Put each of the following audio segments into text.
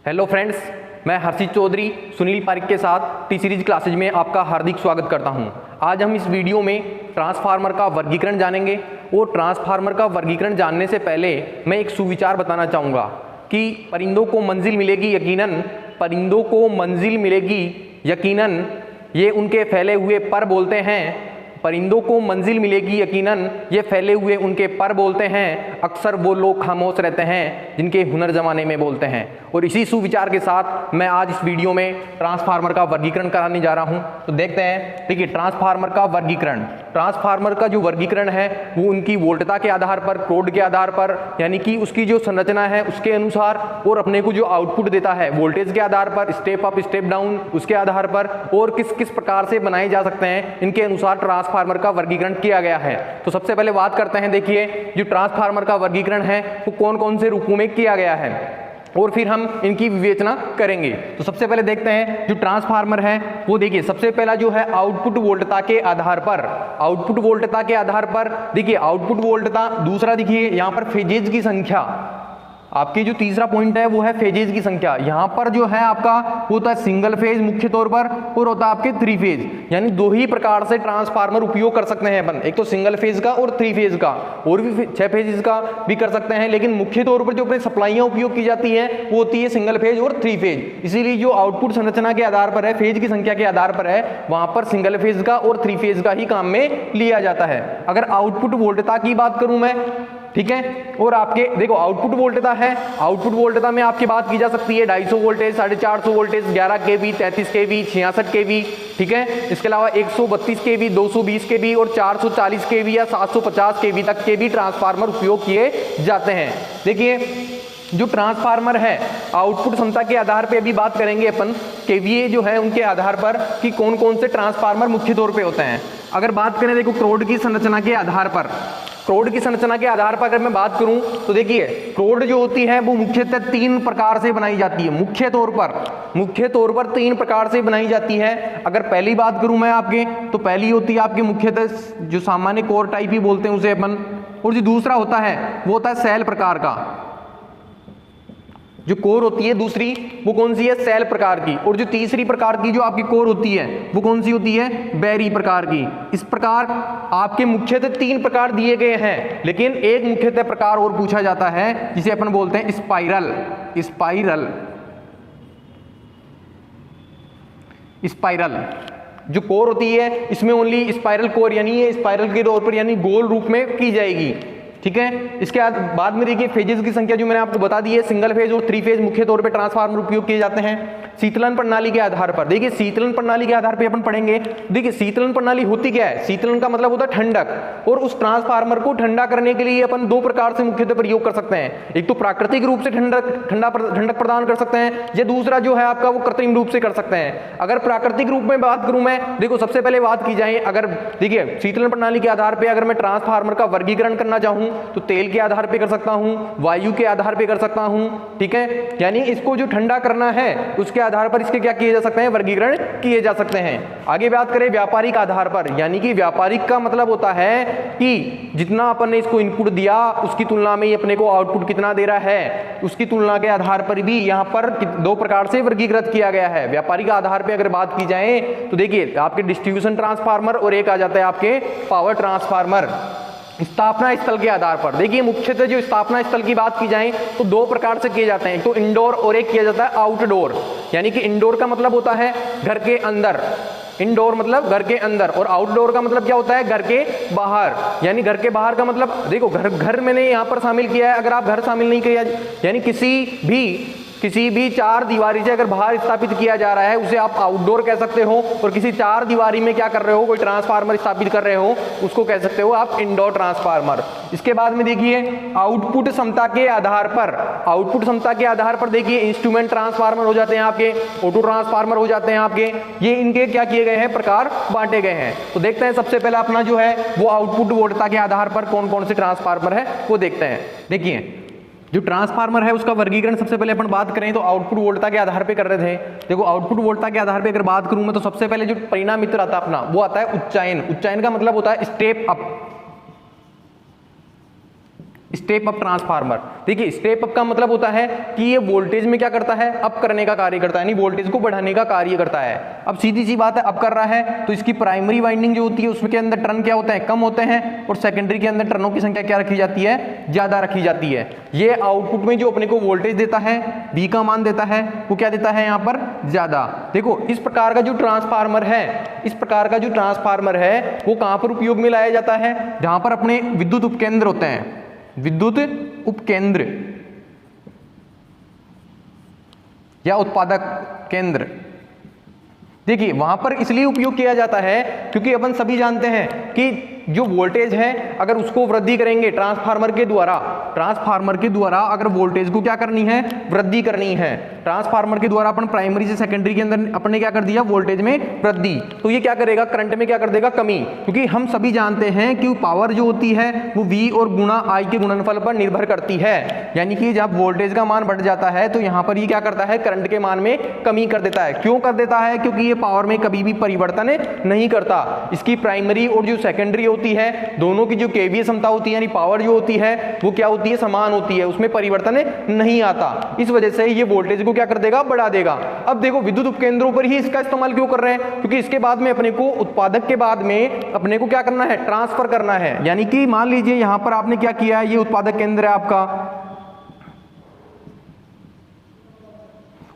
Hello friends, मैं हर्षित चौधरी सुनील पारिक के साथ टी सीरीज क्लासेज में आपका हार्दिक स्वागत करता हूं। आज हम इस वीडियो में ट्रांसफार्मर का वर्गीकरण जानेंगे और ट्रांसफार्मर का वर्गीकरण जानने से पहले मैं एक सुविचार बताना चाहूँगा कि परिंदों को मंजिल मिलेगी यकीनन, परिंदों को मंजिल मिलेगी यकीनन, ये उनके फैले हुए पर बोलते हैं। परिंदों को मंजिल मिलेगी यकीनन, ये फैले हुए उनके पर बोलते हैं। अक्सर वो लोग खामोश रहते हैं जिनके हुनर जमाने में बोलते हैं। और इसी सुविचार के साथ मैं आज इस वीडियो में ट्रांसफार्मर का वर्गीकरण कराने जा रहा हूं। तो देखते हैं, देखिए ट्रांसफार्मर का वर्गीकरण। ट्रांसफार्मर का जो वर्गीकरण है वो उनकी वोल्टता के आधार पर, क्रोड के आधार पर, यानी कि उसकी जो संरचना है उसके अनुसार, और अपने को जो आउटपुट देता है वोल्टेज के आधार पर, स्टेप अप स्टेप डाउन उसके आधार पर, और किस किस प्रकार से बनाए जा सकते हैं इनके अनुसार ट्रांसफार्मर का वर्गीकरण किया गया है। तो सबसे पहले बात करते हैं, देखिए जो ट्रांसफार्मर का वर्गीकरण है वो कौन कौन से रूपों में किया गया है और फिर हम इनकी विवेचना करेंगे। तो सबसे पहले देखते हैं जो ट्रांसफार्मर है वो, देखिए सबसे पहला जो है आउटपुट वोल्टता के आधार पर, आउटपुट वोल्टता के आधार पर, देखिए आउटपुट वोल्टता। दूसरा देखिए यहाँ पर फेजेज की संख्या, आपकी जो तीसरा पॉइंट है वो है फेजेज की संख्या। यहाँ पर जो है आपका होता है सिंगल फेज मुख्य तौर पर, और होता है आपके थ्री फेज, यानी दो ही प्रकार से ट्रांसफार्मर उपयोग कर सकते हैं अपन, एक तो सिंगल फेज का और थ्री फेज का, और भी 6 फेजेस का भी कर सकते हैं। लेकिन मुख्य तौर पर जो अपनी सप्लाइयाँ उपयोग की जाती है वो होती है सिंगल फेज और थ्री फेज। इसीलिए जो आउटपुट संरचना के आधार पर है, फेज की संख्या के आधार पर है, वहां पर सिंगल फेज का और थ्री फेज का ही काम में लिया जाता है। अगर आउटपुट वोल्टता की बात करूं मैं, ठीक है, और आपके देखो आउटपुट वोल्टता है, आउटपुट वोल्टता में आपकी बात की जा सकती है 250 वोल्टेज, 450 वोल्टेज, 11 केवी, 33 केवी, 66 केवी, ठीक है। इसके अलावा 132 केवी, 220 केवी और 440 केवी या 750 केवी तक के भी ट्रांसफार्मर उपयोग किए जाते हैं। देखिए जो ट्रांसफार्मर है आउटपुट क्षमता के आधार पे अभी बात करेंगे अपन, केवीए जो है उनके आधार पर कि कौन कौन से ट्रांसफार्मर मुख्य तौर पे होते हैं। अगर बात करें देखो क्रोड की संरचना के आधार पर, क्रोड की संरचना के आधार पर अगर मैं बात करूं तो देखिए क्रोड जो होती है वो मुख्यतः 3 प्रकार से बनाई जाती है। मुख्य तौर पर 3 प्रकार से बनाई जाती है। अगर पहली बात करूं मैं आपके, तो पहली होती है आपके मुख्यतः जो सामान्य कोर टाइप ही बोलते हैं उसे अपन, और जो दूसरा होता है वो होता है सेल प्रकार का। जो कोर होती है दूसरी वो कौन सी है, सेल प्रकार की। और जो तीसरी प्रकार की जो आपकी कोर होती है वो कौन सी होती है, बैरी प्रकार की। इस प्रकार आपके मुख्यतः 3 प्रकार दिए गए हैं, लेकिन एक मुख्यतः प्रकार और पूछा जाता है जिसे अपन बोलते हैं स्पाइरल। स्पाइरल जो कोर होती है इसमें ओनली स्पाइरल कोर, यानी ये स्पाइरल के तौर पर यानी गोल रूप में की जाएगी, ठीक है। इसके बाद में देखिए फेजेस की संख्या जो मैंने आपको बता दी है, सिंगल फेज और थ्री फेज मुख्य तौर पे ट्रांसफार्मर उपयोग किए जाते हैं। शीतलन प्रणाली के आधार पर, देखिए शीतलन प्रणाली के आधार पे अपन पढ़ेंगे। देखिए शीतलन प्रणाली होती क्या है, शीतलन का मतलब होता है ठंडक, और उस ट्रांसफार्मर को ठंडा करने के लिए अपन 2 प्रकार से मुख्यतः प्रयोग कर सकते हैं। एक तो प्राकृतिक रूप से ठंडक प्रदान कर सकते हैं, या दूसरा जो है आपका वो कृत्रिम रूप से कर सकते हैं। अगर प्राकृतिक रूप में बात करूं मैं, देखो सबसे पहले बात की जाए, अगर देखिए शीतलन प्रणाली के आधार पर अगर मैं ट्रांसफार्मर का वर्गीकरण करना चाहूं तो तेल के आधार पे कर सकता हूं, वायु के आधार पे कर सकता हूं, ठीक है। यानी इसको जो ठंडा करना है उसके आधार पर इसके क्या किए जा सकते हैं, वर्गीकरण किए जा सकते हैं। आगे बात करें व्यापारिक आधार पर, यानी कि व्यापारिक का मतलब होता है कि जितना अपन ने इसको इनपुट दिया उसकी तुलना में ये अपने को आउटपुट कितना दे रहा है, उसकी तुलना के आधार पर भी यहाँ पर 2 प्रकार से वर्गीकृत किया गया है। व्यापारिक आधार पर अगर बात की जाए तो देखिए आपके डिस्ट्रीब्यूशन ट्रांसफार्मर और एक आ जाता है आपके पावर ट्रांसफार्मर। स्थापना स्थल के आधार पर, देखिए मुख्यतः जो स्थापना स्थल की बात की जाए तो 2 प्रकार से किए जाते हैं, एक तो इंडोर और एक किया जाता है आउटडोर। यानी कि इंडोर का मतलब होता है घर के अंदर, इंडोर मतलब घर के अंदर, और आउटडोर का मतलब क्या होता है, घर के बाहर। यानी घर के बाहर का मतलब देखो घर मैंने यहाँ पर शामिल किया है, अगर आप घर शामिल नहीं किया, यानी किसी भी 4 दीवारी से अगर बाहर स्थापित किया जा रहा है उसे आप आउटडोर कह सकते हो, और किसी 4 दीवारी में क्या कर रहे हो, कोई ट्रांसफार्मर स्थापित कर रहे हो, उसको कह सकते हो आप इंडोर ट्रांसफार्मर। इसके बाद में देखिए आउटपुट क्षमता के आधार पर, आउटपुट क्षमता के आधार पर देखिए इंस्ट्रूमेंट ट्रांसफार्मर हो जाते हैं आपके, ऑटो ट्रांसफार्मर हो जाते हैं आपके, ये इनके क्या किए गए हैं, प्रकार बांटे गए हैं। तो देखते हैं सबसे पहले अपना जो है वो आउटपुट वोल्टता के आधार पर कौन कौन से ट्रांसफार्मर है वो देखते हैं। देखिए जो ट्रांसफार्मर है उसका वर्गीकरण सबसे पहले अपन बात करें तो आउटपुट वोल्टता के आधार पे कर रहे थे। देखो आउटपुट वोल्टता के आधार पे अगर बात करूं मैं तो सबसे पहले जो परिणाम मित्र आता है अपना वो आता है उच्चायन। उच्चायन का मतलब होता है step up, step up transformer. देखिए स्टेप अप का मतलब होता है कि ये वोल्टेज में क्या करता है, अप करने का कार्य करता है, यानी वोल्टेज को बढ़ाने का कार्य करता है। अब सीधी सी बात है, अप कर रहा है तो इसकी प्राइमरी वाइंडिंग जो होती है उसके अंदर टर्न क्या होते हैं, कम होते हैं, और सेकेंडरी के अंदर टर्नों की संख्या क्या रखी जाती है, ज्यादा रखी जाती है। ये आउटपुट में जो अपने को वोल्टेज देता है, V का मान देता है, वो क्या देता है यहाँ पर, ज्यादा। देखो इस प्रकार का जो ट्रांसफार्मर है, इस प्रकार का जो ट्रांसफार्मर है वो कहां पर उपयोग में लाया जाता है, जहां पर अपने विद्युत उपकेंद्र होते हैं, विद्युत उपकेंद्र या उत्पादक केंद्र। देखिए वहां पर इसलिए उपयोग किया जाता है क्योंकि अपन सभी जानते हैं कि जो वोल्टेज है अगर उसको वृद्धि करेंगे ट्रांसफार्मर के द्वारा, ट्रांसफार्मर के द्वारा अगर वोल्टेज को क्या करनी है, वृद्धि करनी है, ट्रांसफार्मर के द्वारा अपन प्राइमरी से सेकेंडरी के अंदर अपने क्या कर दिया, वोल्टेज में वृद्धि, तो ये क्या करेगा, करंट में क्या कर देगा, कमी। क्योंकि हम सभी जानते हैं कि पावर जो होती है वो V और गुणा I के गुणनफल पर निर्भर करती है, यानी कि जब वोल्टेज का मान बढ़ जाता है तो यहाँ पर ये क्या करता है, करंट के मान में कमी कर देता है। क्यों कर देता है, क्योंकि ये पावर में कभी भी परिवर्तन नहीं करता। इसकी प्राइमरी और जो सेकेंडरी होती है दोनों की जो केवीए क्षमता होती है, यानी पावर जो होती है वो क्या होती है, समान होती है, उसमें परिवर्तन नहीं आता। इस वजह से ये वोल्टेज को क्या कर देगा, बढ़ा देगा। अब देखो विद्युत उपकेंद्रों पर ही इसका इस्तेमाल क्यों कर रहे हैं, क्योंकि इसके बाद में अपने को उत्पादक के बाद में अपने को क्या करना है, ट्रांसफर करना है। यानी कि मान लीजिए यहां पर आपने क्या किया है, ये उत्पादक केंद्र है आपका,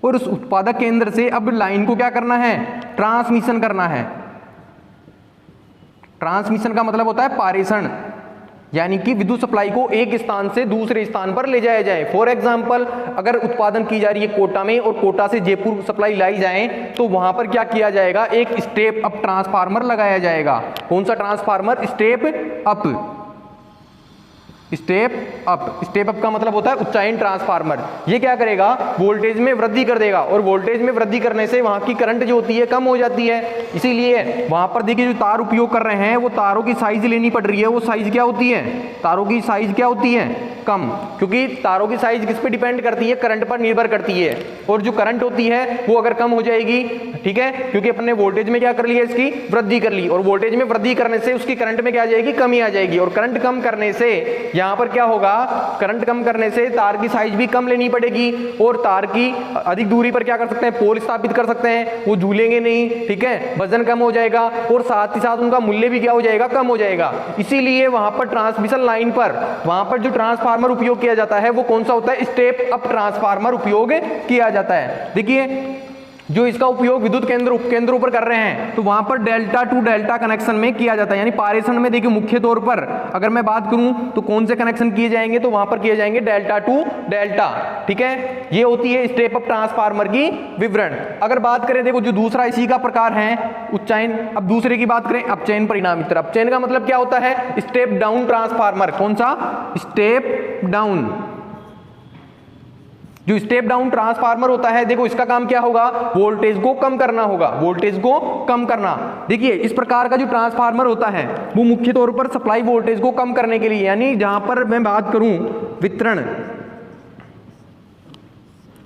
और उस उत्पादक केंद्र से अब लाइन को क्या करना है, ट्रांसमिशन करना है। ट्रांसमिशन का मतलब होता है पारेषण, यानी कि विद्युत सप्लाई को एक स्थान से दूसरे स्थान पर ले जाया जाए। फॉर एग्जांपल अगर उत्पादन की जा रही है कोटा में और कोटा से जयपुर सप्लाई लाई जाए तो वहां पर क्या किया जाएगा, एक स्टेप अप ट्रांसफार्मर लगाया जाएगा। कौन सा transformer, step up. Step up, step up का मतलब होता है उच्चायन ट्रांसफार्मर। ये क्या करेगा, वोल्टेज में वृद्धि कर देगा, और वोल्टेज में वृद्धि करने से वहां की करंट जो होती है कम हो जाती है। इसीलिए वहां पर देखिए जो तार उपयोग कर रहे हैं वो तारों की साइज लेनी पड़ रही है, वो साइज क्या होती है, तारों की साइज क्या होती है, कम। क्योंकि तारों की साइज किस पे डिपेंड करती है, करंट पर निर्भर करती है, और जो करंट होती है वो अगर कम हो जाएगी, ठीक है, क्योंकि अपने वोल्टेज में क्या कर लिया, इसकी वृद्धि कर ली, और वोल्टेज में वृद्धि करने से उसकी करंट में क्या आ जाएगी, कमी आ जाएगी। और करंट कम करने से यहां पर क्या होगा, करंट कम करने से तार की साइज भी कम लेनी पड़ेगी, और तार की अधिक दूरी पर क्या कर सकते हैं, पोल स्थापित कर सकते हैं, वो झूलेंगे नहीं, ठीक है, वजन कम हो जाएगा, और साथ ही साथ उनका मूल्य भी क्या हो जाएगा, कम हो जाएगा। इसीलिए वहां पर ट्रांसमिशन लाइन पर वहां पर जो ट्रांसफार्मर उपयोग किया जाता है वो कौन सा होता है, स्टेप अप ट्रांसफार्मर उपयोग किया जाता है। देखिए जो इसका उपयोग विद्युत केंद्र उपकेंद्रों पर कर रहे हैं तो वहां पर डेल्टा टू डेल्टा कनेक्शन में किया जाता है, यानी पारेषण में देखिए मुख्य तौर पर अगर मैं बात करूं तो कौन से कनेक्शन किए जाएंगे, तो वहां पर किए जाएंगे डेल्टा टू डेल्टा, ठीक है। ये होती है स्टेप अप ट्रांसफार्मर की विवरण। अगर बात करें देखो जो दूसरा इसी का प्रकार है उच्चायन, अब दूसरे की बात करें अपचयन परिणामित्र। अपचयन का मतलब क्या होता है, स्टेप डाउन ट्रांसफार्मर। कौन सा, स्टेप डाउन। जो स्टेप डाउन ट्रांसफार्मर होता है देखो इसका काम क्या होगा, वोल्टेज को कम करना होगा, वोल्टेज को कम करना। देखिए इस प्रकार का जो ट्रांसफार्मर होता है वो मुख्य तौर पर सप्लाई वोल्टेज को कम करने के लिए, यानी जहां पर मैं बात करूं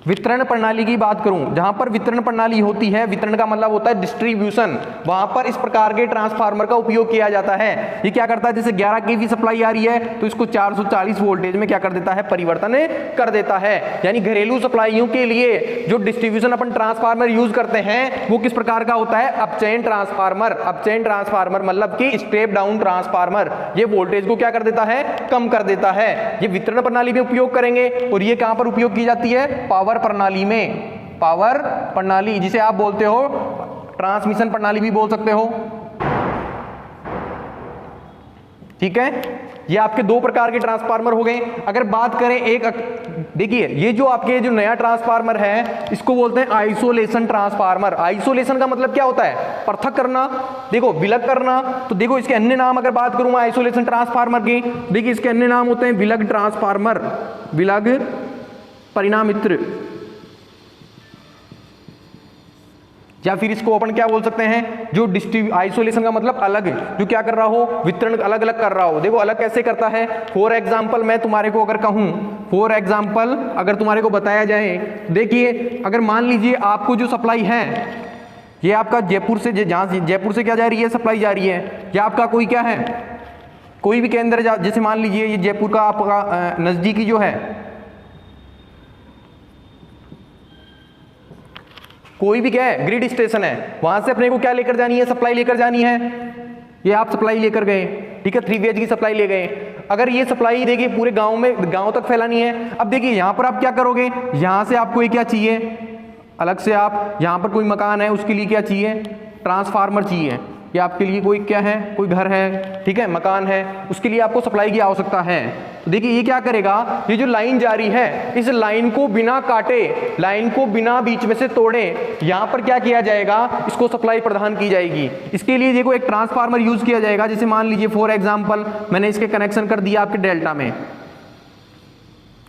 वितरण प्रणाली की बात करूं, जहां पर वितरण प्रणाली होती है, वितरण का मतलब होता है डिस्ट्रीब्यूशन, वहां पर इस प्रकार के ट्रांसफार्मर का उपयोग किया जाता है। ये क्या करता है, जैसे 11 केवी सप्लाई आ रही है तो इसको 440 वोल्टेज में क्या कर देता है, परिवर्तन कर देता है। यानी घरेलू सप्लाइयों के लिए जो डिस्ट्रीब्यूशन अपन ट्रांसफार्मर यूज करते हैं वो किस प्रकार का होता है, अपचयन ट्रांसफार्मर। अपचयन ट्रांसफार्मर मतलब कि स्टेप डाउन ट्रांसफार्मर, ये वोल्टेज को क्या कर देता है, कम कर देता है। ये वितरण प्रणाली में उपयोग करेंगे, और ये कहां पर उपयोग की जाती है, पावर प्रणाली में। पावर प्रणाली जिसे आप बोलते हो ट्रांसमिशन प्रणाली भी बोल सकते हो, ठीक है। ये आपके दो प्रकार के ट्रांसफार्मर हो गए। अगर बात करें एक, देखिए ये जो आपके जो नया ट्रांसफार्मर है इसको बोलते हैं आइसोलेशन ट्रांसफार्मर। आइसोलेशन का मतलब क्या होता है, पृथक करना, देखो विलग करना। तो देखो इसके अन्य नाम अगर बात करूं आइसोलेशन ट्रांसफार्मर की, देखिए इसके अन्य नाम होते हैं विलग ट्रांसफार्मर, विलग परिणामित्र, या फिर इसको अपन क्या बोल सकते हैं, जो आइसोलेशन का मतलब अलग, जो क्या कर रहा हो, वितरण अलग अलग कर रहा हो। देखो अलग कैसे करता है, फॉर एग्जांपल मैं तुम्हारे को अगर कहूं, फॉर एग्जांपल अगर तुम्हारे को बताया जाए, देखिए अगर मान लीजिए आपको जो सप्लाई है ये आपका जयपुर से, जहां जयपुर से क्या जा रही है, सप्लाई जा रही है, या आपका कोई क्या है, कोई भी केंद्र जैसे मान लीजिए ये जयपुर का आपका नजदीकी जो है कोई भी क्या है ग्रिड स्टेशन है, वहां से अपने को क्या लेकर जानी है, सप्लाई लेकर जानी है। ये आप सप्लाई लेकर गए, ठीक है, 3 फेज की सप्लाई ले गए। अगर ये सप्लाई देखिए पूरे गांव में, गांव तक फैलानी है, अब देखिए यहां पर आप क्या करोगे, यहां से आपको ये क्या चाहिए, अलग से आप यहां पर कोई मकान है उसके लिए क्या चाहिए, ट्रांसफार्मर चाहिए। ये आपके लिए कोई क्या है, कोई घर है, ठीक है, मकान है, उसके लिए आपको सप्लाई की आवश्यकता है। तो देखिए ये क्या करेगा, ये जो लाइन जारी है इस लाइन को बिना काटे, लाइन को बिना बीच में से तोड़े यहां पर क्या किया जाएगा, इसको सप्लाई प्रदान की जाएगी। इसके लिए देखो एक ट्रांसफार्मर यूज किया जाएगा। जैसे मान लीजिए फॉर एग्जांपल मैंने इसके कनेक्शन कर दिया आपके डेल्टा में,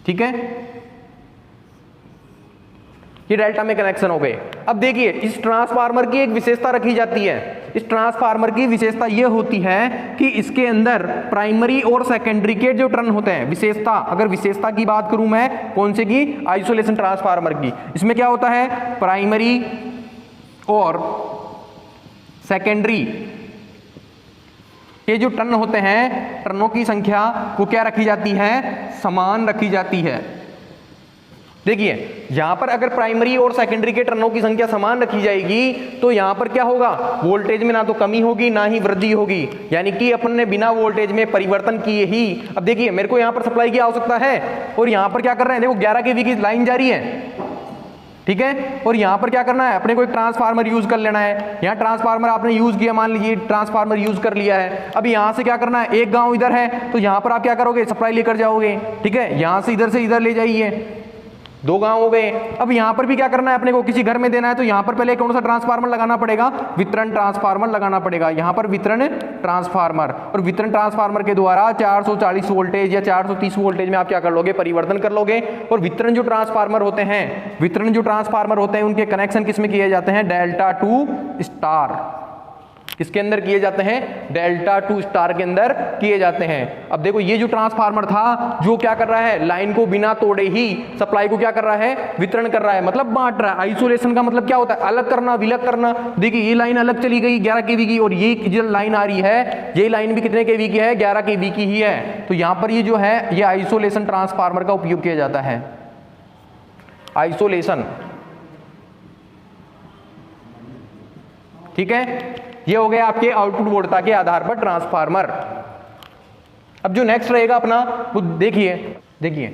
ठीक है, ये डेल्टा में कनेक्शन हो गए। अब देखिए इस ट्रांसफार्मर की एक विशेषता रखी जाती है। इस ट्रांसफार्मर की विशेषता यह होती है कि इसके अंदर प्राइमरी और सेकेंडरी के जो टर्न होते हैं, विशेषता, अगर विशेषता की बात करूं मैं कौन से की, आइसोलेशन ट्रांसफार्मर की, इसमें क्या होता है, प्राइमरी और सेकेंडरी के जो टर्न होते हैं, टर्नों की संख्या वो क्या रखी जाती है, समान रखी जाती है। देखिए यहां पर अगर प्राइमरी और सेकेंडरी के टर्नों की संख्या समान रखी जाएगी तो यहां पर क्या होगा, वोल्टेज में ना तो कमी होगी ना ही वृद्धि होगी, यानी कि अपन ने बिना वोल्टेज में परिवर्तन किए ही, अब देखिए मेरे को यहां पर सप्लाई की आवश्यकता है और यहां पर क्या कर रहे हैं, देखो 11 kV की लाइन जारी है, ठीक है, और यहां पर क्या करना है, अपने को एक ट्रांसफार्मर यूज कर लेना है। यहां ट्रांसफार्मर आपने यूज किया, मान लीजिए ट्रांसफार्मर यूज कर लिया है। अब यहां से क्या करना है, एक गांव इधर है तो यहां पर आप क्या करोगे, सप्लाई लेकर जाओगे, ठीक है, यहां से इधर ले जाइए, 2 गांव हो गए। अब यहां पर भी क्या करना है, अपने को किसी घर में देना है तो यहां पर पहले कौन सा ट्रांसफार्मर लगाना पड़ेगा, वितरण ट्रांसफार्मर लगाना पड़ेगा। यहां पर वितरण ट्रांसफार्मर, और वितरण ट्रांसफार्मर के द्वारा 440 वोल्टेज या 430 वोल्टेज में आप क्या कर लोगे, परिवर्तन कर लोगे। और वितरण जो ट्रांसफार्मर होते हैं, वितरण जो ट्रांसफार्मर होते हैं उनके कनेक्शन किसमें किए जाते हैं, डेल्टा टू स्टार, किसके अंदर किए जाते हैं, डेल्टा टू स्टार के अंदर किए जाते हैं। अब देखो ये जो ट्रांसफार्मर था जो क्या कर रहा है, लाइन को बिना तोड़े ही सप्लाई को क्या कर रहा है, वितरण कर रहा है, मतलब बांट रहा है। आइसोलेशन का मतलब क्या होता है, अलग करना, विलग करना। देखिए ये लाइन अलग चली गई 11 kV की, और ये जो लाइन आ रही है ये लाइन भी कितने kV की है, 11 kV की ही है। तो यहां पर ये जो है ये आइसोलेशन ट्रांसफार्मर का उपयोग किया जाता है, आइसोलेशन, ठीक है। ये हो गया आपके आउटपुट वोल्टता के आधार पर ट्रांसफार्मर। अब जो नेक्स्ट रहेगा अपना वो देखिए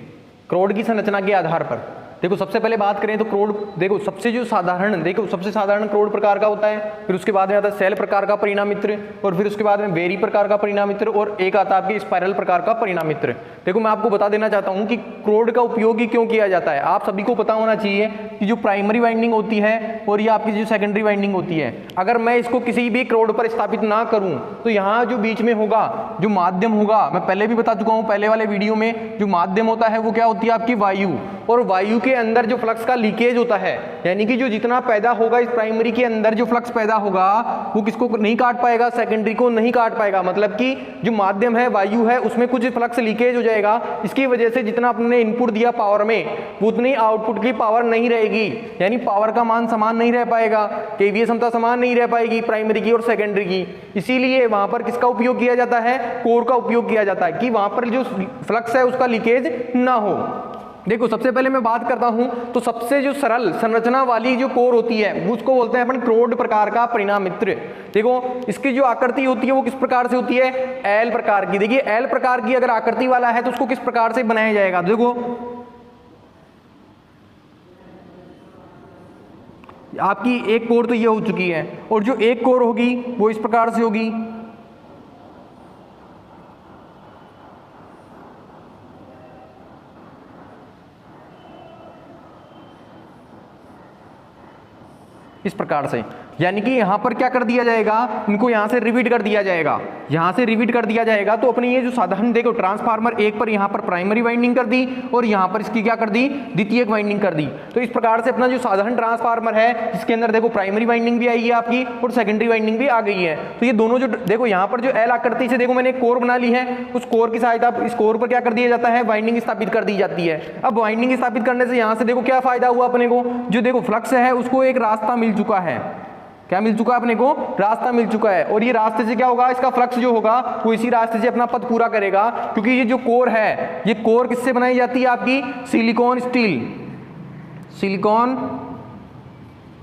क्रोड की संरचना के आधार पर। देखो सबसे पहले बात करें तो क्रोड, देखो सबसे जो साधारण, देखो सबसे साधारण क्रोड प्रकार का होता है, फिर उसके बाद में आता है सेल प्रकार का परिणामित्र, और फिर उसके बाद में वेरी प्रकार का परिणामित्र, और एक आता है आपके स्पाइरल प्रकार का परिणामित्र। देखो मैं आपको बता देना चाहता हूं कि क्रोड का उपयोग ही क्यों किया जाता है। आप सभी को पता होना चाहिए कि जो प्राइमरी वाइंडिंग होती है और ये आपकी जो सेकेंडरी वाइंडिंग होती है, अगर मैं इसको किसी भी क्रोड पर स्थापित ना करूं तो यहाँ जो बीच में होगा, जो माध्यम होगा, मैं पहले भी बता चुका हूं पहले वाले वीडियो में, जो माध्यम होता है वो क्या होती है आपकी वायु, और वायु के अंदर जो फ्लक्स का लीकेज होता है, यानी कि जो जितना पैदा होगा इस प्राइमरी के अंदर जो फ्लक्स पैदा होगा वो किसको नहीं काट पाएगा, सेकेंडरी को नहीं काट पाएगा। मतलब कि जो माध्यम है, वायु है, उसमें कुछ फ्लक्स लीकेज हो जाएगा, इसकी वजह से जितना आपने इनपुट दिया पावर में उतनी आउटपुट की पावर नहीं रहेगी, यानी पावर का मान समान नहीं रह पाएगा, केवीए क्षमता समान नहीं रह पाएगी प्राइमरी की और सेकेंडरी की। इसीलिए वहां पर किसका उपयोग किया जाता है, कोर का उपयोग किया जाता है, कि वहां पर जो फ्लक्स है उसका लीकेज ना हो। देखो सबसे पहले मैं बात करता हूं तो सबसे जो सरल संरचना वाली जो कोर होती है उसको बोलते हैं अपन क्रोड प्रकार का परिणामित्र। देखो इसकी जो आकृति होती है वो किस प्रकार से होती है, एल प्रकार की। देखिए एल प्रकार की अगर आकृति वाला है तो उसको किस प्रकार से बनाया जाएगा, देखो आपकी एक कोर तो ये हो चुकी है, और जो एक कोर होगी वो इस प्रकार से होगी, इस प्रकार से। यानी कि यहां पर क्या कर दिया जाएगा, इनको यहां से रिवीट कर दिया जाएगा, यहां से रिवीट कर दिया जाएगा। तो अपनी ये जो साधारण देखो ट्रांसफार्मर एक पर यहां पर प्राइमरी वाइंडिंग कर दी और यहां पर इसकी क्या कर दी, द्वितीयक वाइंडिंग कर दी। तो इस प्रकार से अपना जो साधारण ट्रांसफार्मर है जिसके अंदर देखो प्राइमरी वाइंडिंग भी आई है आपकी और सेकेंडरी वाइंडिंग भी आ गई है। तो ये दोनों जो देखो यहां पर जो एल आकृति से देखो मैंने एक कोर बना ली है, उस कोर की सहायता इस कोर पर क्या कर दिया जाता है, वाइंडिंग स्थापित कर दी जाती है। अब वाइंडिंग स्थापित करने से यहां से देखो क्या फायदा हुआ अपने को, जो देखो फ्लक्स है उसको एक रास्ता मिल चुका है, क्या मिल चुका है अपने को, रास्ता मिल चुका है। और ये रास्ते से क्या होगा, इसका फ्लक्स जो होगा वो इसी रास्ते से अपना पथ पूरा करेगा, क्योंकि ये जो कोर है, ये कोर किससे बनाई जाती है आपकी, सिलिकॉन स्टील, सिलिकॉन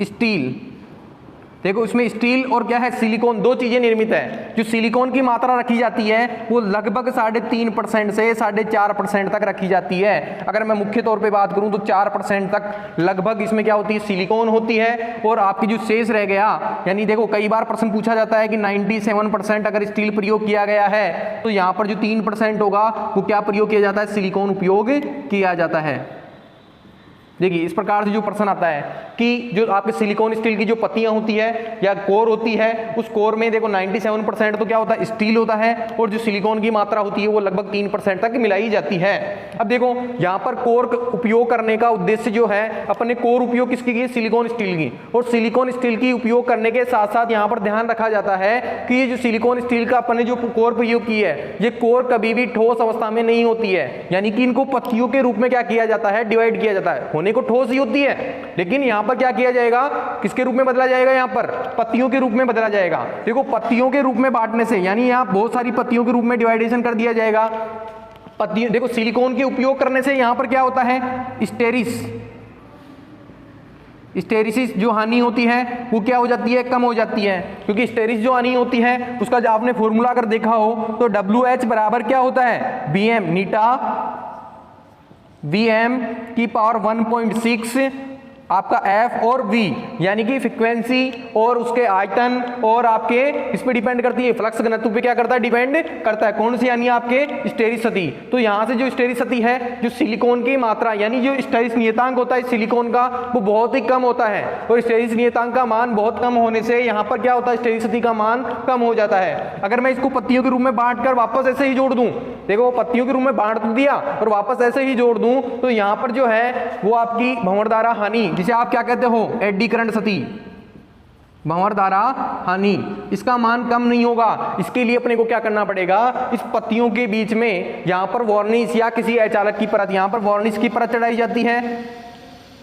स्टील। देखो इसमें स्टील और क्या है, सिलिकॉन, दो चीजें निर्मित है। जो सिलिकॉन की मात्रा रखी जाती है वो लगभग 3.5% से 4.5% तक रखी जाती है। अगर मैं मुख्य तौर पे बात करूं तो 4% तक लगभग इसमें क्या होती है, सिलिकॉन होती है। और आपकी जो शेष रह गया, यानी देखो कई बार प्रश्न पूछा जाता है कि 97% अगर स्टील प्रयोग किया गया है तो यहाँ पर जो 3% होगा वो क्या प्रयोग किया जाता है, सिलिकॉन उपयोग किया जाता है। देखिए इस प्रकार से जो प्रश्न आता है कि जो आपके सिलिकॉन स्टील की जो पत्तियां होती है या कोर होती है, उस कोर में देखो 97% तो क्या होता है, स्टील होता है, और जो सिलिकॉन की मात्रा होती है वो लगभग 3% तक मिलाई जाती है। अब देखो यहाँ पर कोर उपयोग करने का उद्देश्य जो है, अपने कोर उपयोग किसकी की, सिलिकॉन स्टील की। और सिलिकॉन स्टील की उपयोग करने के साथ साथ यहाँ पर ध्यान रखा जाता है कि ये जो सिलिकॉन स्टील का अपने जो कोर प्रयोग की है, ये कोर कभी भी ठोस अवस्था में नहीं होती है, यानी कि इनको पत्तियों के रूप में क्या किया जाता है, डिवाइड किया जाता है। को ठोस ही होती है, लेकिन यहां पर क्या किया जाएगा, किसके रूप में बदला जाएगा, यहां पर पत्तियों के रूप में बदला जाएगा। देखो पत्तियों के रूप में बांटने से, यानी यहां बहुत सारी पत्तियों के रूप में डिवाइडेशन कर दिया जाएगा। पत्तियों, देखो सिलिकॉन के उपयोग करने से यहां पर क्या होता है, स्टेरिसिस जो हानि होती है वो क्या हो जाती है, कम हो जाती है। क्योंकि स्टेरिस जो हानि होती है उसका जो आपने फॉर्मूला अगर देखा हो तो WH बराबर क्या होता है, BM नीटा Vm की पावर 1.6 आपका F और V, यानी कि फ्रीक्वेंसी और उसके आयतन और आपके इस पे डिपेंड करती है, फ्लक्स घनत्व पे क्या करता है, डिपेंड करता है। कौन सी, यानी आपके स्टेरिसिटी। तो यहां से जो स्टेरिसिटी है, जो सिलिकॉन की मात्रा, यानी जो स्टेरिस नियतांक होता है सिलिकॉन का, वो बहुत ही कम होता है। और स्टेरिस नियतांक का मान बहुत कम होने से यहाँ पर क्या होता है, स्टेरिसिटी का मान कम हो जाता है। अगर मैं इसको पत्तियों के रूप में बांट कर वापस ऐसे ही जोड़ दूं, देखो पत्तियों के रूप में बांट दिया और वापस ऐसे ही जोड़ दूं, तो यहाँ पर जो है वो आपकी भंवरधारा हानि, जिसे आप क्या कहते हो, एडी करंट क्षति, भंवरधारा हानि, इसका मान कम नहीं होगा। इसके लिए अपने को क्या करना पड़ेगा, इस पत्तियों के बीच में यहाँ पर वार्निश या किसी अचालक की परत, यहाँ पर वार्निश की परत चढ़ाई जाती है।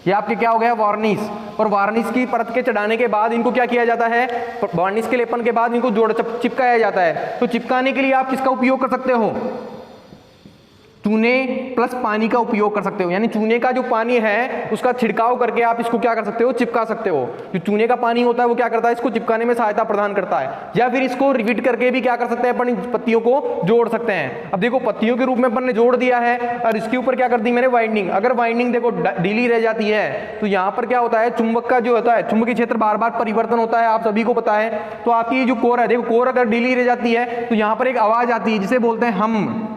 ये आपके क्या हो गया, वार्निश। और वार्निश की परत के चढ़ाने के बाद इनको क्या किया जाता है, वार्निश के लेपन के बाद इनको जोड़ चिपकाया जाता है। तो चिपकाने के लिए आप किसका उपयोग कर सकते हो, चूने प्लस पानी का उपयोग कर सकते हो। यानी चूने का जो पानी है उसका छिड़काव करके आप इसको क्या कर सकते हो, चिपका सकते हो। जो चूने का पानी होता है वो क्या करता है, इसको चिपकाने में सहायता प्रदान करता है। या फिर इसको रिपीट करके भी क्या कर सकते हैं, अपन पत्तियों को जोड़ सकते हैं। अब देखो पत्तियों के रूप में अपन ने जोड़ दिया है और इसके ऊपर क्या कर दी मैंने, वाइंडिंग। अगर वाइंडिंग देखो ढीली रह जाती है तो यहाँ पर क्या होता है, चुंबक का जो होता है, चुंबकीय क्षेत्र बार बार परिवर्तन होता है, आप सभी को पता है। तो आपकी जो कोर है, देखो कोर अगर ढीली रह जाती है तो यहाँ पर एक आवाज आती है जिसे बोलते हैं हम।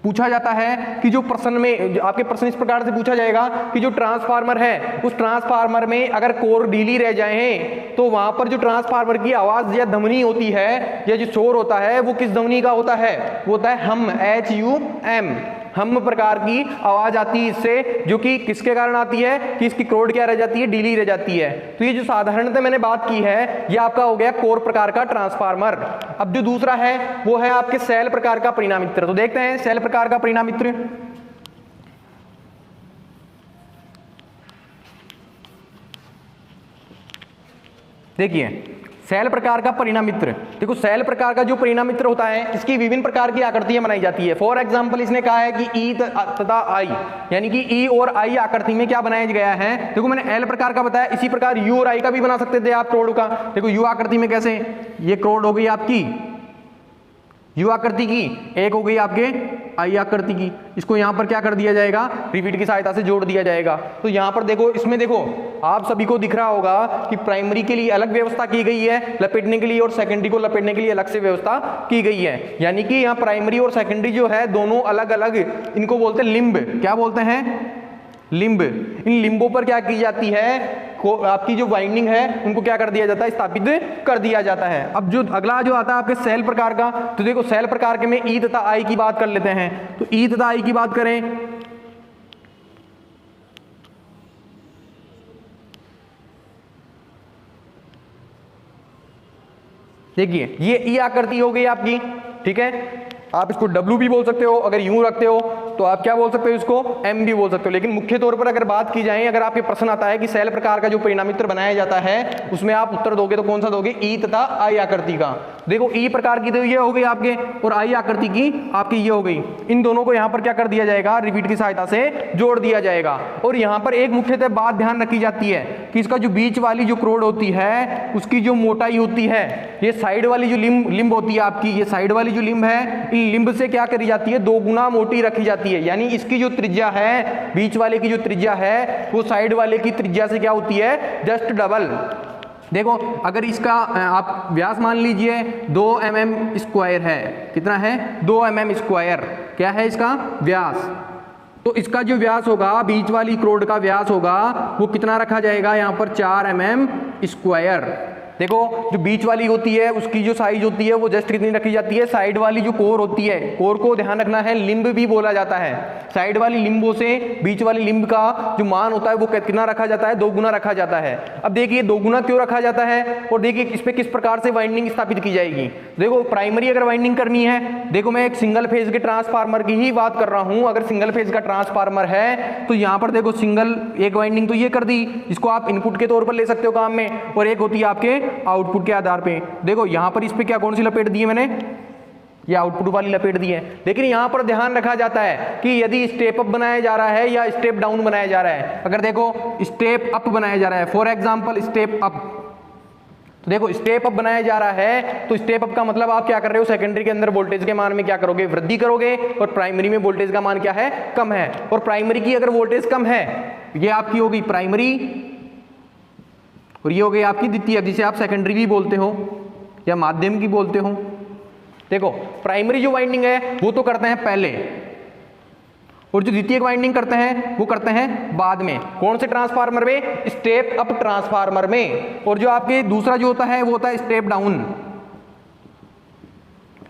पूछा जाता है कि जो प्रश्न में, आपके प्रश्न इस प्रकार से पूछा जाएगा कि जो ट्रांसफार्मर है उस ट्रांसफार्मर में अगर कोर ढीली रह जाए तो वहां पर जो ट्रांसफार्मर की आवाज या ध्वनि होती है या जो शोर होता है वो किस ध्वनि का होता है, वो होता है हम, HUM, हम प्रकार की आवाज आती है इससे, जो कि किसके कारण आती है कि इसकी कोर क्या रह जाती है, ढीली रह जाती है। तो ये जो साधारणतः मैंने बात की है ये आपका हो गया कोर प्रकार का ट्रांसफार्मर। अब जो दूसरा है वो है आपके सेल प्रकार का परिणामित्र। तो देखते हैं सेल प्रकार का परिणामित्र। देखिए सेल प्रकार का परिणामित्र, देखो सेल प्रकार का जो परिणामित्र होता है इसकी विभिन्न प्रकार की आकृतियां बनाई जाती है। फॉर एग्जांपल इसने कहा है कि ई तथा आई, यानी कि ई और आई आकृति में क्या बनाया गया है। देखो मैंने एल प्रकार का बताया, इसी प्रकार यू और आई का भी बना सकते थे आप क्रोड का। देखो यू आकृति में कैसे, ये क्रोड हो गई आपकी यू आकृति की, एक हो गई आपके आई आकृति की। इसको यहां पर क्या कर दिया जाएगा, रिपीट की सहायता से जोड़ दिया जाएगा। तो यहां पर देखो, इसमें देखो आप सभी को दिख रहा होगा कि प्राइमरी के लिए अलग व्यवस्था की गई है लपेटने के लिए और सेकेंडरी को लपेटने के लिए अलग से व्यवस्था की गई है। यानी कि यहाँ प्राइमरी और सेकेंडरी जो है दोनों अलग अलग, इनको बोलते हैं लिम्ब। क्या बोलते हैं, लिम्ब। इन लिम्बों पर क्या की जाती है, आपकी जो वाइंडिंग है उनको क्या कर दिया जाता है, स्थापित कर दिया जाता है। अब जो अगला जो आता है आपके सेल प्रकार का, तो देखो सेल प्रकार के में ई तथा आई की बात कर लेते हैं। तो ई तथा आई की बात करें, देखिए ये ई आकृति हो गई आपकी, ठीक है। आप इसको W भी बोल सकते हो, अगर यूं रखते हो तो आप क्या बोल सकते हो, इसको एम भी बोल सकते हो। लेकिन मुख्य तौर पर अगर बात की जाए, अगर आपके प्रश्न आता है कि सेल प्रकार का जो परिणामित्र बनाया जाता है उसमें आप उत्तर दोगे तो कौन सा दोगे, ई तथा आई आकृति का। देखो ई प्रकार की तो ये हो गई आपके, और आई आकृति की आपकी ये हो गई। इन दोनों को यहां पर क्या कर दिया जाएगा, रिपीट की सहायता से जोड़ दिया जाएगा। और यहां पर एक मुख्यतः बात ध्यान रखी जाती है कि इसका जो बीच वाली जो क्रोड होती है उसकी जो मोटाई होती है, ये साइड वाली जो लिंब होती है आपकी, ये साइड वाली जो लिंब है, इन लिंब से क्या करी जाती है, 2 गुना मोटी रखी जाती है। यानी इसकी जो त्रिज्या है, बीच वाले की जो त्रिज्या है वो साइड वाले की त्रिज्या से क्या होती है, जस्ट डबल। देखो अगर इसका आप व्यास मान लीजिए 2 mm स्क्वायर है, कितना है, 2 mm स्क्वायर, क्या है इसका व्यास, तो इसका जो व्यास होगा, बीच वाली क्रोड का व्यास होगा वो कितना रखा जाएगा, यहां पर 4 mm स्क्वायर। देखो जो बीच वाली होती है उसकी जो साइज होती है वो जस्ट कितनी रखी जाती है, साइड वाली जो कोर होती है, कोर को ध्यान रखना है लिंब भी बोला जाता है, साइड वाली लिंबों से बीच वाली लिंब का जो मान होता है वो कितना रखा जाता है, 2 गुना रखा जाता है। अब देखिए 2 गुना क्यों रखा जाता है, और देखिए इस पे किस प्रकार से वाइंडिंग स्थापित की जाएगी। देखो प्राइमरी अगर वाइंडिंग करनी है, देखो मैं एक सिंगल फेज के ट्रांसफार्मर की ही बात कर रहा हूं, अगर सिंगल फेज का ट्रांसफार्मर है तो यहां पर देखो सिंगल एक वाइंडिंग तो ये कर दी, इसको आप इनपुट के तौर पर ले सकते हो काम में, और एक होती है आपके आउटपुट के आधार पे। देखो यहां पर इस पे क्या कौन सी लपेट दी है मैंने, ये आउटपुट वाली लपेट दी है। लेकिन यहां पर ध्यान रखा जाता है कि यदि स्टेप अप बनाया जा रहा है या स्टेप डाउन बनाया जा रहा है, अगर देखो स्टेप अप बनाया जा रहा है, फॉर एग्जांपल स्टेप अप, तो देखो स्टेप अप बनाया जा रहा है तो स्टेप अप का मतलब आप क्या कर रहे हो, सेकेंडरी के अंदर वोल्टेज के मान में क्या करोगे, वृद्धि करोगे, और प्राइमरी में वोल्टेज का मान क्या है, कम है। और प्राइमरी की अगर वोल्टेज कम है, ये आपकी होगी प्राइमरी, और ये हो गई आपकी द्वितीयक, जिसे आप सेकेंडरी भी बोलते हो या माध्यम की बोलते हो। देखो प्राइमरी जो वाइंडिंग है वो तो करते हैं पहले, और जो द्वितीयक वाइंडिंग करते हैं वो करते हैं बाद में। कौन से ट्रांसफार्मर में, स्टेप अप ट्रांसफार्मर में। और जो आपके दूसरा जो होता है वो होता है स्टेप डाउन।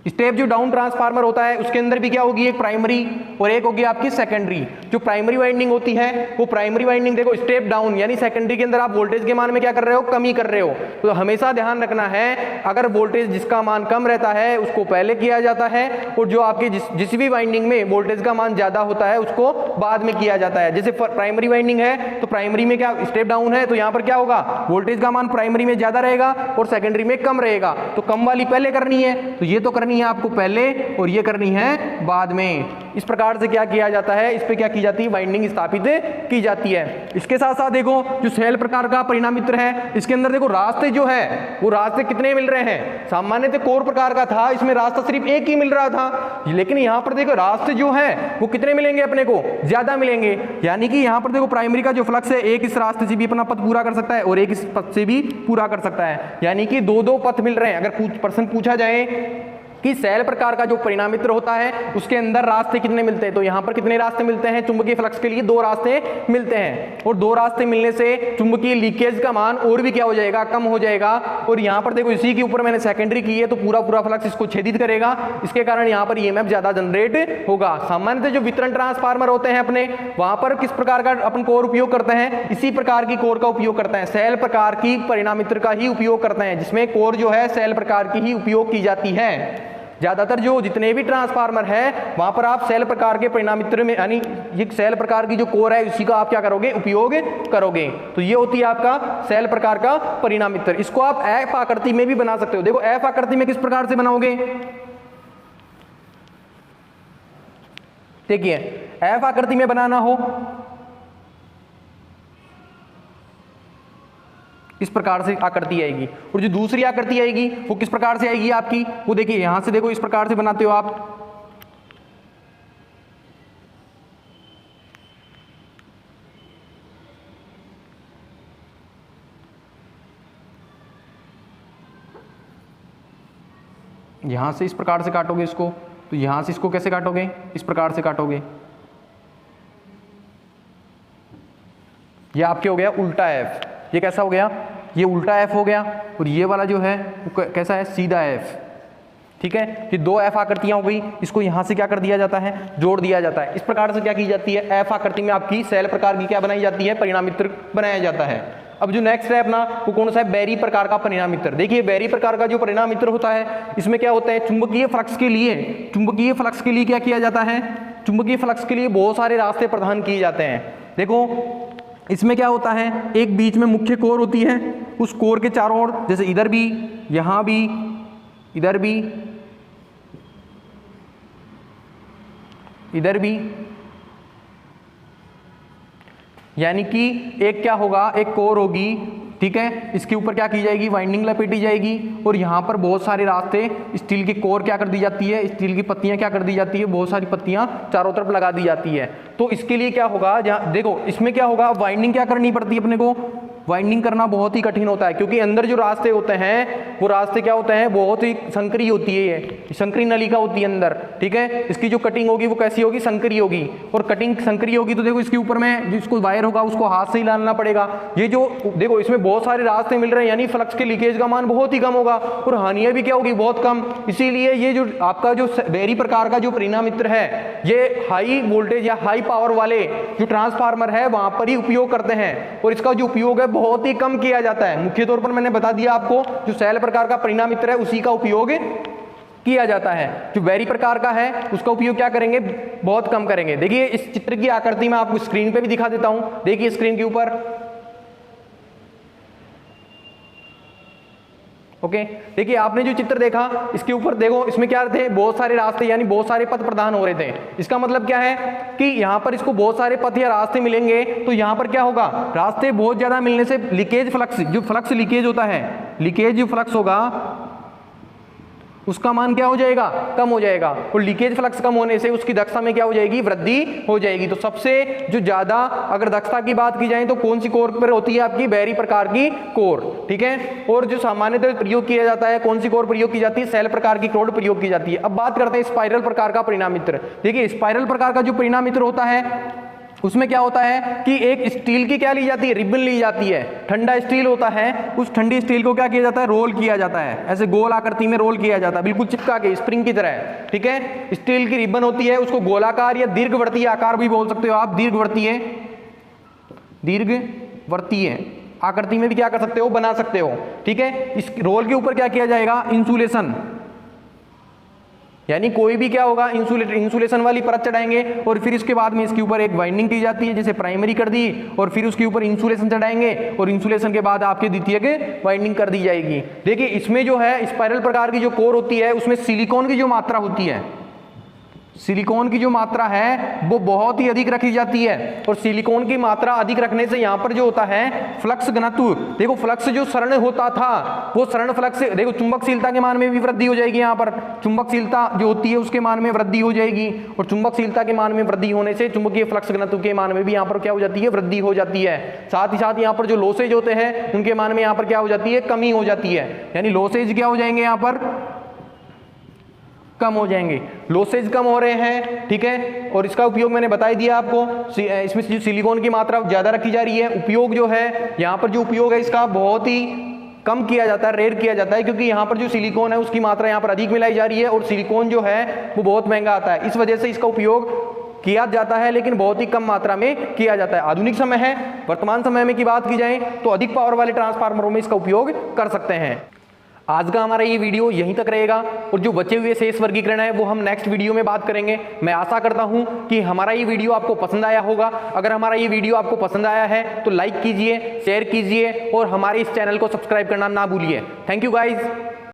स्टेप जो डाउन ट्रांसफार्मर होता है उसके अंदर भी क्या होगी, एक प्राइमरी और एक होगी आपकी सेकेंडरी। जो प्राइमरी वाइंडिंग होती है वो प्राइमरी वाइंडिंग देखो स्टेप डाउन, यानी सेकेंडरी के अंदर आप वोल्टेज के मान में क्या कर रहे हो, कमी कर रहे हो। तो हमेशा ध्यान रखना है, अगर वोल्टेज जिसका मान कम रहता है उसको पहले किया जाता है, और जो आपके जिस भी वाइंडिंग में वोल्टेज का मान ज्यादा होता है उसको बाद में किया जाता है। जैसे प्राइमरी वाइंडिंग है तो प्राइमरी में क्या स्टेप डाउन है, तो यहाँ पर क्या होगा, वोल्टेज का मान प्राइमरी में ज्यादा रहेगा और सेकेंडरी में कम रहेगा, तो कम वाली पहले करनी है, तो ये तो करनी है आपको पहले और ये करनी है बाद में। इस प्रकार से क्या किया जाता है, इस पे क्या की जाती है, वाइंडिंग स्थापित की जाती है। इसके साथ साथ देखो जो सेल प्रकार का परिणामित्र है, इसके अंदर देखो रास्ते जो है वो रास्ते कितने मिल रहे हैं, सामान्यतः कोर प्रकार का था, इसमें रास्ता सिर्फ एक ही मिल रहा था, लेकिन यहां पर देखो रास्ते जो है वो कितने मिलेंगे, अपने को ज्यादा मिलेंगे। यानी कि यहां पर देखो प्राइमरी का जो फ्लक्स है एक इस रास्ते से भी अपना पथ पूरा कर सकता है और एक इस पथ से भी पूरा कर सकता है, यानी कि 2-2 पथ मिल रहे हैं। अगर प्रश्न पूछा जाए कि सेल प्रकार का जो परिणामित्र होता है उसके अंदर रास्ते कितने मिलते हैं, तो यहां पर कितने रास्ते मिलते हैं, चुंबकीय फ्लक्स के लिए 2 रास्ते मिलते हैं, और 2 रास्ते मिलने से चुंबकीय लीकेज का मान और भी क्या हो जाएगा, कम हो जाएगा। और यहां पर देखो इसी के ऊपर मैंने सेकेंडरी की है तो पूरा फ्लक्स इसको छेदित करेगा, इसके कारण यहां पर ईएमएफ ज्यादा जनरेट होगा। सामान्यतः जो वितरण ट्रांसफार्मर होते हैं अपने, वहां पर किस प्रकार का अपन कोर उपयोग करते हैं, इसी प्रकार की कोर का उपयोग करते हैं, सेल प्रकार की परिणामित्र का ही उपयोग करते हैं, जिसमें कोर जो है सेल प्रकार की ही उपयोग की जाती है। ज्यादातर जो जितने भी ट्रांसफार्मर है वहां पर आप सेल प्रकार के परिणामित्र में, यानी ये सेल प्रकार की जो कोर है उसी का आप क्या करोगे, उपयोग करोगे। तो ये होती है आपका सेल प्रकार का परिणामित्र। इसको आप एफ आकृति में भी बना सकते हो। देखो एफ आकृति में किस प्रकार से बनाओगे, देखिए एफ आकृति में बनाना हो इस प्रकार से आकृति आएगी, और जो दूसरी आकृति आएगी वो किस प्रकार से आएगी आपकी, वो देखिए यहां से देखो इस प्रकार से बनाते हो आप, यहां से इस प्रकार से काटोगे इसको, तो यहां से इसको कैसे काटोगे, इस प्रकार से काटोगे, ये आपके हो गया उल्टा एफ। ये कैसा हो गया, ये उल्टा एफ हो गया, और ये वाला जो है वो कैसा है, सीधा एफ। ठीक है, ये 2 एफ आकृतियां हो गई, इसको यहां से क्या कर दिया जाता है, जोड़ दिया जाता है। इस प्रकार से क्या की जाती है, एफ आकृति में आपकी सेल प्रकार की क्या बनाई जाती है, परिणामित्र बनाया जाता है। अब जो नेक्स्ट है अपना वो कौन सा है, बैरी प्रकार का परिणामित्र। देखिए बैरी प्रकार का जो परिणामित्र होता है इसमें क्या होता है, चुंबकीय फ्लक्स के लिए क्या किया जाता है, चुंबकीय फ्लक्स के लिए बहुत सारे रास्ते प्रदान किए जाते हैं। देखो इसमें क्या होता है, एक बीच में मुख्य कोर होती है, उस कोर के चारों ओर जैसे इधर भी, यहां भी, इधर भी, इधर भी, यानी कि एक क्या होगा, एक कोर होगी, ठीक है, इसके ऊपर क्या की जाएगी, वाइंडिंग लपेटी जाएगी और यहाँ पर बहुत सारे रास्ते स्टील की कोर क्या कर दी जाती है, स्टील की पत्तियां क्या कर दी जाती है, बहुत सारी पत्तियां चारों तरफ लगा दी जाती है। तो इसके लिए क्या होगा, जहाँ देखो इसमें क्या होगा, वाइंडिंग क्या करनी पड़ती है अपने को, वाइंडिंग करना बहुत ही कठिन होता है क्योंकि अंदर जो रास्ते होते हैं वो रास्ते क्या होते हैं, बहुत ही संकरी होती है, ये संकरी नलिका होती है अंदर, ठीक है। इसकी जो कटिंग होगी वो कैसी होगी, संकरी होगी, और कटिंग संकरी होगी तो देखो इसके ऊपर में जिसको वायर होगा उसको हाथ से ही डालना पड़ेगा। ये जो देखो इसमें बहुत सारे रास्ते मिल रहे हैं, यानी फ्लक्स के लीकेज का मान बहुत ही कम होगा और हानियां भी क्या होगी, बहुत कम। इसीलिए ये जो आपका जो बेरी प्रकार का जो परिणामित्र है, ये हाई वोल्टेज या हाई पावर वाले जो ट्रांसफार्मर है वहां पर ही उपयोग करते हैं और इसका जो उपयोग है बहुत ही कम किया जाता है। मुख्य तौर पर मैंने बता दिया आपको, जो सेल प्रकार का परिणामित्र है उसी का उपयोग किया जाता है। जो बेरी प्रकार का है उसका उपयोग क्या करेंगे, बहुत कम करेंगे। देखिए इस चित्र की आकृति मैं आपको स्क्रीन पे भी दिखा देता हूं, देखिए स्क्रीन के ऊपर, ओके। देखिए आपने जो चित्र देखा इसके ऊपर देखो, इसमें क्या थे, बहुत सारे रास्ते यानी बहुत सारे पथ प्रदान हो रहे थे। इसका मतलब क्या है कि यहां पर इसको बहुत सारे पथ या रास्ते मिलेंगे तो यहां पर क्या होगा, रास्ते बहुत ज्यादा मिलने से लीकेज फ्लक्स, जो फ्लक्स लीकेज होता है, लीकेज जो फ्लक्स होगा उसका मान क्या हो जाएगा, कम हो जाएगा, और लीकेज फ्लक्स कम होने से उसकी दक्षता में क्या हो जाएगी, वृद्धि हो जाएगी। तो सबसे जो ज्यादा अगर दक्षता की बात की जाए तो कौन सी कोर पर होती है, आपकी बेरी प्रकार की कोर, ठीक है। और जो सामान्यतः प्रयोग किया जाता है, कौन सी कोर प्रयोग की जाती है, सेल प्रकार की कोर प्रयोग की जाती है। अब बात करते हैं स्पाइरल प्रकार का परिणामित्र। देखिए स्पाइरल प्रकार का जो परिणामित्र होता है उसमें क्या होता है कि एक स्टील की क्या ली जाती है, रिबन ली जाती है, ठंडा स्टील होता है, उस ठंडी स्टील को क्या किया जाता है, रोल किया जाता है, ऐसे गोल आकृति में रोल किया जाता है, बिल्कुल चिपका के स्प्रिंग की तरह, ठीक है। स्टील की रिबन होती है, उसको गोलाकार या दीर्घवृत्तीय आकार भी बोल सकते हो आप, दीर्घवृत्तीय आकृति में भी क्या कर सकते हो, बना सकते हो, ठीक है। इस रोल के ऊपर क्या किया जाएगा, इंसुलेशन, यानी कोई भी क्या होगा, इंसुलेशन वाली परत चढ़ाएंगे और फिर इसके बाद में इसके ऊपर एक वाइंडिंग की जाती है, जैसे प्राइमरी कर दी, और फिर उसके ऊपर इंसुलेशन चढ़ाएंगे और इंसुलेशन के बाद आपके द्वितीयक वाइंडिंग कर दी जाएगी। देखिए इसमें जो है स्पाइरल प्रकार की जो कोर होती है उसमें सिलिकॉन की जो मात्रा होती है, सिलिकॉन की जो मात्रा है वो बहुत ही अधिक रखी जाती है, और सिलिकॉन की मात्रा अधिक रखने से यहाँ पर जो होता है फ्लक्स घनत्व, देखो फ्लक्स जो सरण होता था वो सरण फ्लक्स, देखो चुंबकशीलता के मान में भी वृद्धि हो जाएगी, यहाँ पर चुंबकशीलता जो होती है उसके मान में वृद्धि हो जाएगी, और चुंबकशीलता के मान में वृद्धि होने से चुंबकीय फ्लक्स घनत्व के मान में भी यहाँ पर क्या हो जाती है, वृद्धि हो जाती है। साथ ही साथ यहाँ पर जो लॉसेज होते हैं उनके मान में यहाँ पर क्या हो जाती है, कमी हो जाती है, यानी लॉसेज क्या हो जाएंगे, यहाँ पर कम हो जाएंगे, लॉसेज कम हो रहे हैं, ठीक है। और इसका उपयोग मैंने बता दिया आपको, इसमें जो सिलिकॉन की मात्रा ज्यादा रखी जा रही है, उपयोग जो है यहाँ पर जो उपयोग है इसका बहुत ही कम किया जाता है, रेयर किया जाता है, क्योंकि यहाँ पर जो सिलिकॉन है उसकी मात्रा यहाँ पर अधिक मिलाई जा रही है और सिलिकॉन जो है वो बहुत महंगा आता है, इस वजह से इसका उपयोग किया जाता है लेकिन बहुत ही कम मात्रा में किया जाता है। आधुनिक समय है, वर्तमान समय में की बात की जाए तो अधिक पावर वाले ट्रांसफार्मरों में इसका उपयोग कर सकते हैं। आज का हमारा ये वीडियो यहीं तक रहेगा और जो बचे हुए शेष वर्गीकरण है वो हम नेक्स्ट वीडियो में बात करेंगे। मैं आशा करता हूं कि हमारा ये वीडियो आपको पसंद आया होगा। अगर हमारा ये वीडियो आपको पसंद आया है तो लाइक कीजिए, शेयर कीजिए और हमारे इस चैनल को सब्सक्राइब करना ना भूलिए। Thank you guys.